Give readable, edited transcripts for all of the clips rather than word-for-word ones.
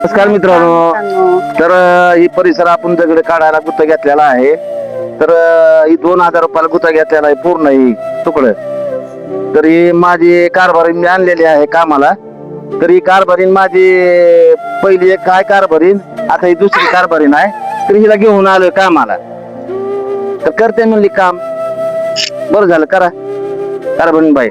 नमस्कार मित्रांनो. तर ही परिसर आपण दगड काढायला गुत्ता घेतलेला आहे. तर ही 2000 रुपयाला गुत्ता घेतलेला आहे पूर्ण ही तुकडं. तर ही माझी कारभारीण मी आणलेली आहे कामाला. तर ही कारभारीण माझी पहिली एक काय कारभारीण, आता ही दुसरी कारभारीण आहे. तर हिला घेऊन आलोय कामाला. तर करते म्हणली काम. बरं झालं, करा कारभारीण बाई.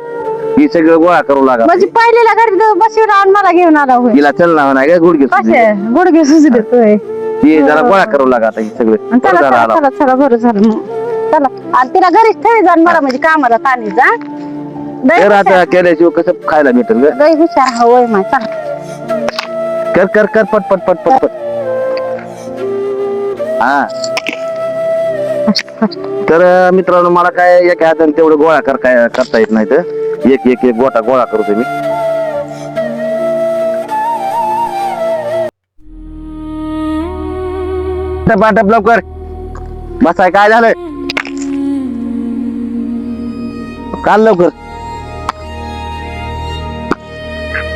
ही सगळं गोळा करू लागा. म्हणजे पहिलेला घरी बसवी राहून मला घेऊन आला होय. हिला चल ना नाही गुडघे कसे गुडघे सुजलेतोय. ही जरा गोळा करू लागा आता ही सगळं. बरं चला झालं चला आला. चला चला बरं झालं मग. चला आणि तिला घरीच ठेवी जाण मला म्हणजे कामाला ताणी जा. तर आता केल्याशिवाय कसं खायला भेटेल ग? लय हुशार होय माय. चला कर कर कर पट पट पट पट पट. हा. तर मित्रांनो, मला काय एका हाताने तेवढं गोळा करता येत नाही. तर एक एक एक गोटा गोळा करतो मी. टपाटप लवकर बसाय. काय झालं काल लवकर.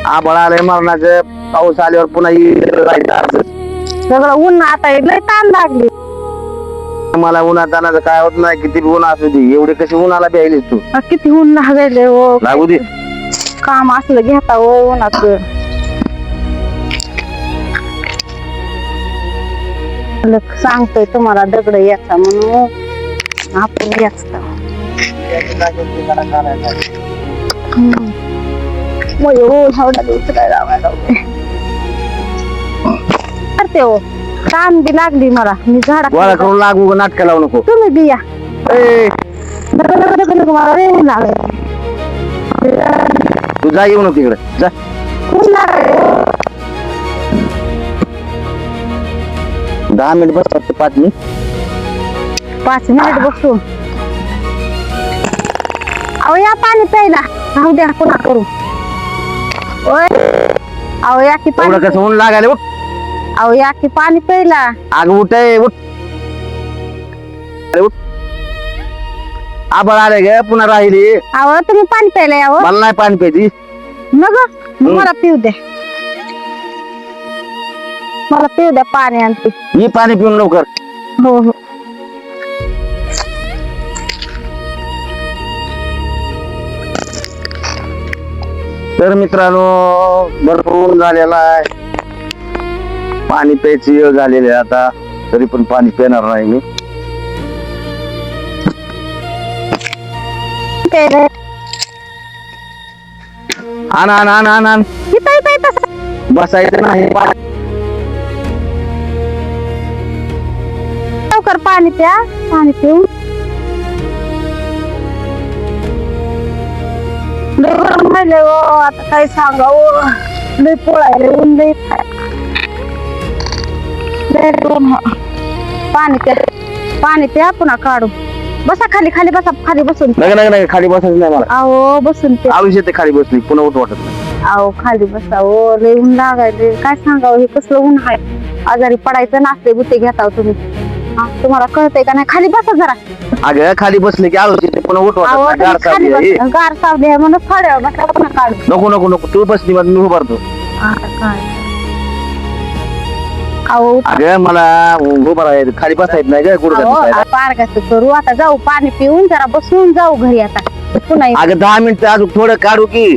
आभाळ आलंय मरणाचं. पाऊस आल्यावर पुन्हा सगळं ऊन आता लय ताण लागली. मला उन्हात जाण्याचं काय होत नाही. किती ऊन असू दे, एवढे कशी उन्हाला प्यायलीस तू? किती ऊन लागायले हो. लागू दे. काम असलं घेता हो उन्हाचं. सांगतोय तुम्हाला दगड याचा म्हणून आपण याच करते हो. ताण बी लागली मला. मी झाडा गोळा करून लागू नाटक लावू नको. तुम्ही बिया ए, मला रेहून लागले. तू जा, येऊ नको तिकडे जा. ऊन लागले. 10 मिनिट बस फक्त. 5 मिनिट 5 मिनिट बसू. अहो या पाणी प्यायला. राहू द्या पुन्हा करू. ओय अहो या की एवढं पाणी. कसं ऊन लागायला? उठ. अहो या की पाणी प्यायला. आग उठ ए, उठ. अरे उठ. आभाळ आले ग पुन्हा राहिली. अहो तुम्ही पाणी प्यायला यावं. मला नाही पाणी प्यायची. मग मला पिऊ द्या. मला पिऊ द्या पाणी आणते. ही पाणी पिऊन लवकर. हो हो. तर मित्रांनो, भरपूर ऊन झालेला आहे. पाणी प्यायची वेळ झालेली आहे आता. तरी पण पाणी पिणार नाही मी. प्यायला. आण आण आण आण आण. इथं इथं इथं. बसायचं नाही. लवकर पाणी प्या. पाणी पिऊ. लय गरम व्हायलंय हो. आता काय सांगावं. लय पोळायले ऊन लय. लय गरम. पाणी प्या. पाणी प्या पुन्हा काढू. बसा खाली खाली बसा. खाली बसून. नाही खाली बसायचं नाही मला. अहो बसून प्या. आयुष्य ते खाली बसली पुन्हा उठ वाटत नाही. अहो खाली बसा हो. लय ऊन लागायले. काय सांगावं हे कसलं ऊन आहे. आजारी पडायचं नसते बुते घेता तुम्ही. तुम्हाला कळतंय का नाही? खाली बसा जरा. अगं खाली बसले की आयुष्य ते पुन्हा उठ अहो वाटत नाही. गार खाली सावली आहे. बसा. गार सावली आहे म्हणून थोड्या वेळ बसा पुन्हा काढू. नको नको नको. तू बसली मग मी उभारतो. अहो अगं मला उभं राहायचं, खाली बसायचं नाही ग. गुडघ्यात पारगाचं करू. आता जाऊ पाणी पिऊन जरा बसून जाऊ घरी आता पुन्हा. अगं 10 मिनिटं अजून थोडं काढू की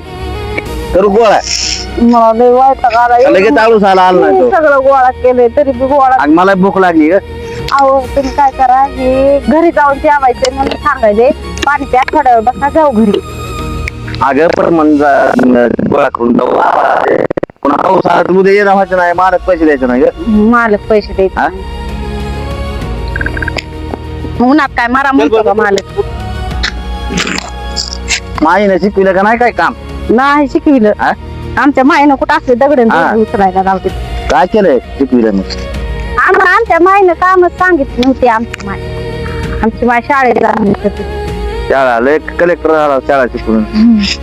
करू गोळा. मला लय वैताग आला. लगेच आळूस आला नाही तो. सगळं गोळा केलंय तरी बी गोळा. अगं मला भूक लागली ग. अहो तुम्ही काय करा. हे घरी जाऊन जेवायचंय म्हणून सांगायले. पाणी प्या थोड्या वेळ बसा जाऊ घरी. अगं पण गोळा करून जाऊ. पुन्हा पाऊस आला तर उद्या येणं व्हायचं नाही. मालक पैसे द्यायचे नाही ग. मालक पैसे द्यायचे. उन्हात काय मारा म्हणतो का मालक? माईने शिकविलं का नाही काय काम? नाही शिकविलं. आमच्या माईनं कुठं असले दगड उचलायला लावते. काय केलंय शिकविलं मग? आमच्या माईनं कामच सांगितली नव्हती. आमची माय शाळेत जात. शाळा लय कलेक्टर झाला शाळा शिकवून.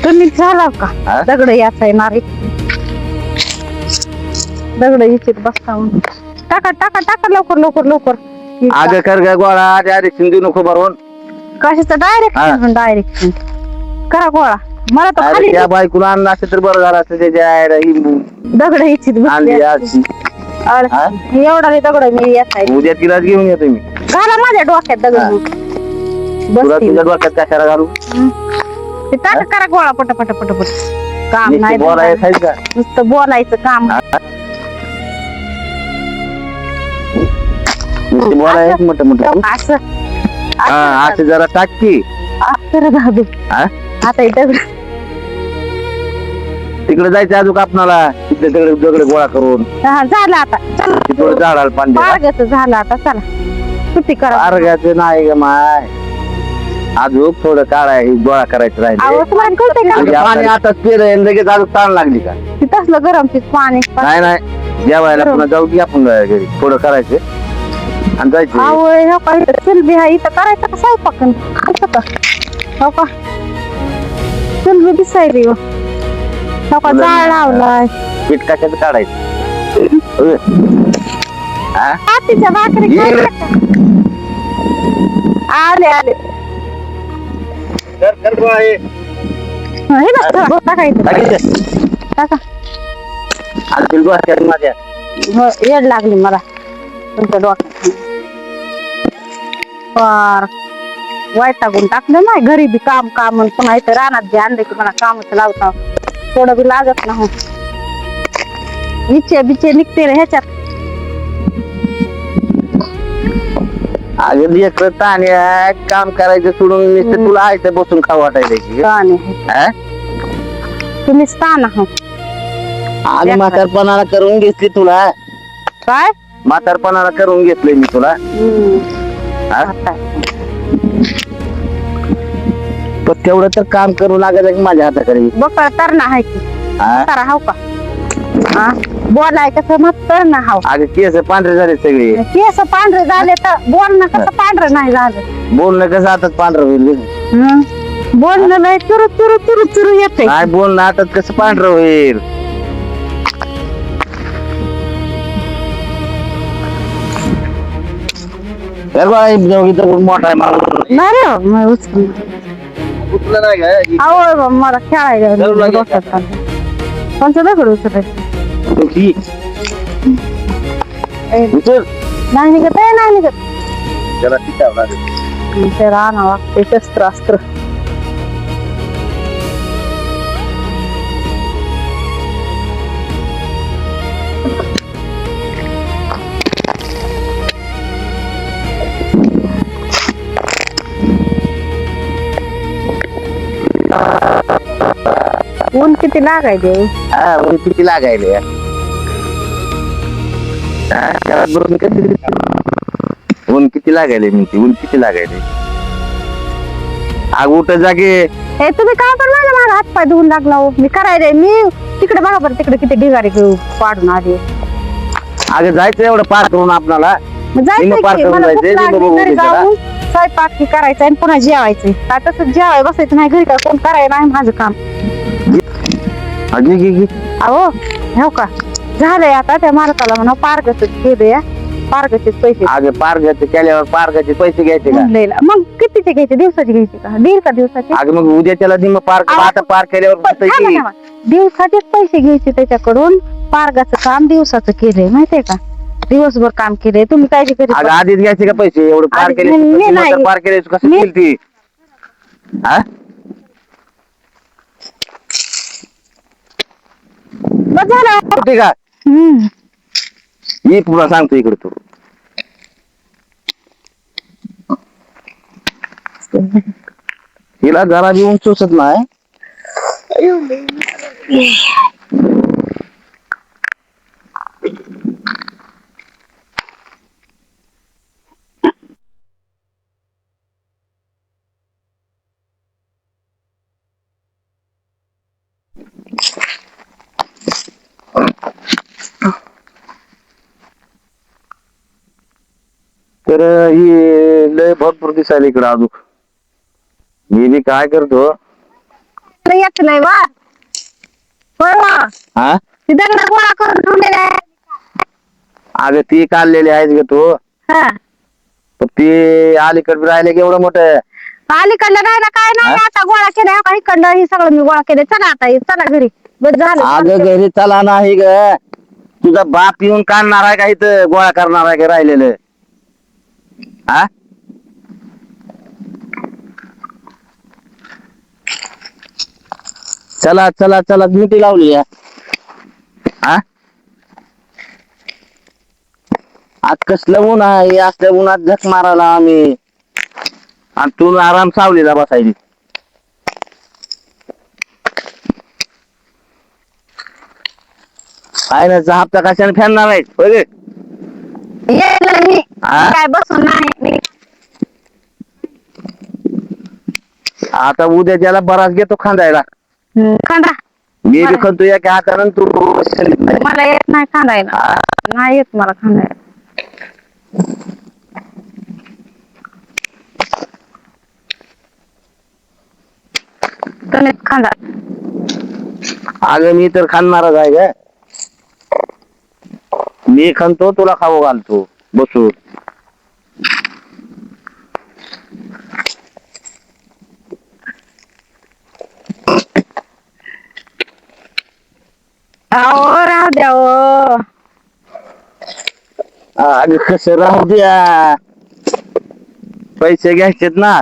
तुम्ही झाला का? दगड याचा येणार. दगड याचे बसता. टाका टाका टाका लवकर लवकर लवकर. अगं कर ग गोळा. डायरेक्शन देऊ नको बरोबर. कशाचं डायरेक्शन? डायरेक्शन करा गोळा. मला तर अरे खाली त्या बायकोला आणलं असतं तर बरं झालं असतं त्याच्या आईला हिंबू दगड इच्छित आणली अशी. हा? एवढा नाही दगड मी येत आहे उद्या तिलाच घेऊन येतो मी. घाला माझ्या डोक्यात दगड हा. मग. तुला बसते तुझ्या डोक्यात कशाला घालू? ते ताट करा गोळा पट पट पट पट काम नुसतं नाही बोलायचं धंदा आहे का? नाही. नुसतं बोलायचं काम नुसतं बोलायचं मोठं मोठं. असं हा असं जरा टाक की. असं दाबी हा? आता इथं तिकडे जायचं अजून आपणाला तिकडे दगड दगड गोळा करून झालं आता चला तिकडे झाडाला पाणी द्या. मार्गाचं झालं आता चला सुट्टी करा अर्घ्याचं नाही ग माय, अजून थोडं काढाय गोळा करायचं अहो राहिले. तुम्हाला कळतंय का पाणी आता पेरं लगेच अजून ताण लागली का? ते तसलं गरम ते पाणी नाही नाही जेवायला पुन्हा जाऊ की आपण घरी थोडं करायचं आणि जायचं. अहो ह्यो काय चुलबी आहे इथं करायचं का स्वयंपाक खायचं का हो का चुलबी दिसायली हो का जाळ लावलाय पीठ कशाचं काढायचं? हा? तिच्या भाकरी ये इकडे. आले आले कर गोळा हे. हे ना टाकायचं टाकायचं. टाका आणि तिला गोळा कर माझ्या. हो, येड लागली मला तुमच्या डोक्यात फार वैतागून टाकलं नाही घरी बी काम काम आणि पुन्हा इथं रानात बी आणलं की मला कामच लावता थोडं बी लागत ना हो इच्छे बिच्छे निघते रे ह्याच्यात अगं लेकरं ताणी आहे, काम करायचं सोडून नुसतं तुला आयतं बसून खाऊ वाटायला की. आणि हा? तुम्ही स्थान आहो आणि म्हातारपणाला करून घेतली तुला, काय म्हातारपणाला करून घेतलंय मी तुला. हा? पण तेवढं तर काम करू लागायचं की माझ्या हाताकडे. बकळ तर ना आहे की हा? करा हाव का हा बोलाय कसं मग तर ना हाव अगं केस पांढरे झाले सगळे. केस पांढरे झाले तर बोलणं कसं पांढरं नाही झालं बोलणं कसं आता पांढरं होईल? बोलणं नाही चुरू चुरू चुरू चुरू येते काय बोलणं आता कसं पांढरं होईल? मोठा आहे मला. नाही रे बाबा, मी उचलून. उचलं नाही का? अहो बाबा, मला खेळायला जरूर लागेल. डोक्यात ताण. कोणचं दगड उचलायचं ही. उचल. नाही निघत आहे नाही निघत त्याला टिकावं लागेल. ते राहणार लागते शस्त्र अस्त्र ऊन किती लागायचे हा ऊन किती लागायले यार. हा, त्याला बरोबर किती ऊन किती लागायले म्हणते, ऊन किती लागायले. आग उठ जागे. हे तुम्ही काय करणार माझा हात पाय धुवून लागला हो मी करायले मी तिकडे बघा बरं तिकडे किती ढिगारी पाडून आली अगं जायचं एवढं पार करून आपणाला. मग जायचंय निम्मं पार की, करून मला भूक जायचंय, लागली, निम्मं घरी बघू द्यायचं जाऊन स्वयंपाक की करायचा आणि पुन्हा जेवायचंय का तसं जेवाय बसायचं नाही घरी का कोण करायला नाही माझं काम अहो हो का झालंय आता त्या मालकाला म्हणा पार्गच केलंय पार्गचे पैसे अगं पारगाचे केल्यावर पारगाचे पैसे घ्यायचे का? म्हणलेला. मग कितीचे घ्यायचे दिवसाचे घ्यायचे का दीड का दिवसाचे अगं मग उद्या त्याला निम्मं पार आता पार केल्यावर थांबा, पैसे. थांबा. दिवसाचेच पैसे घ्यायचे त्याच्याकडून पार्गाचं काम दिवसाचं केलंय माहितीये का दिवसभर काम केलंय तुम्ही काय करीत अगं आधीच घ्यायचे का पैसे एवढं पार आधीच केले मी नाही. पार केले कसं मी- केली ती? हा? बस झालं कुठे का हम्म. मी पुन्हा सांगतो इकडे तू. हिला जरा बी ऊन चोचत नाही. तर ही लय भरपूर दिसायला इकडं अजून. मी बी काय करतो तर येत नाही वा होय वा हा ती दगड गोळा करून ठेवलेला आहे अगं ती काढलेली आहेस ग तू. हा पण ती अलीकडे राहिले की एवढं मोठं अलीकडलं नाही ना काय नाही आता गोळा केलाय का इकडलं हे सगळं मी गोळा केलंय चला आता चला घरी बस झालं अगं घरी चला नाही ग, तुझा बाप येऊन काढणार आहे का इथं गोळा करणार आहे का राहिलेलं? हा चला चला चला ड्युटी लावली या. हा आज कसलं ऊन आहे, असल्या उन्हात झक मारायला आम्ही आणि तू आराम सावलीला बसायची. काय ना हप्ता कशाने फेडणार आहे होय रे? येणार मी हा? काय बसून नाही मी आता उद्या त्याला बराच घेतो खांदायला. खांदा मी बी खणतो एका हातानं तू नाही. मला येत नाही खांदायला नाही येत मला खांदायला तुम्हीच खांदा अगं मी तर खाणारच आहे ग. मी खणतो तुला खाऊ घालतो बसून. अहो राहू द्या ओ. अगं कसं राहू द्या, पैसे घ्यायचेत ना.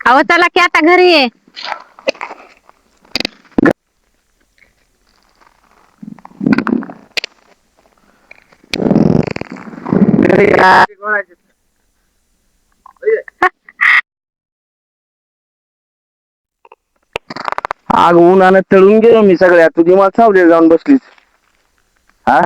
अहो चला की आता घरी ये. आग उन्हानं तळून गेलो मी सगळ्या, तुझी मला सावलीला जाऊन बसलीस. हा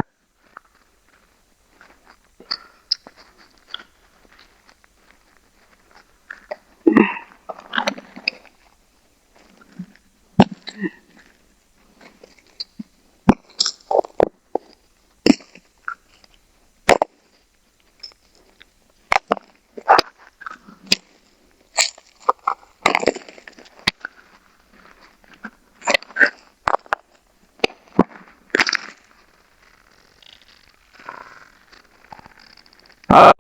हा.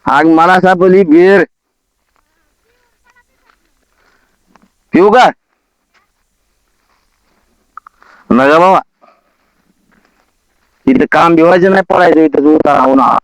आग मला सापडली बिर, पिऊ का? नका बाबा, इथं काम भिवायचं नाही, पडायचं इथं उन्हाळा.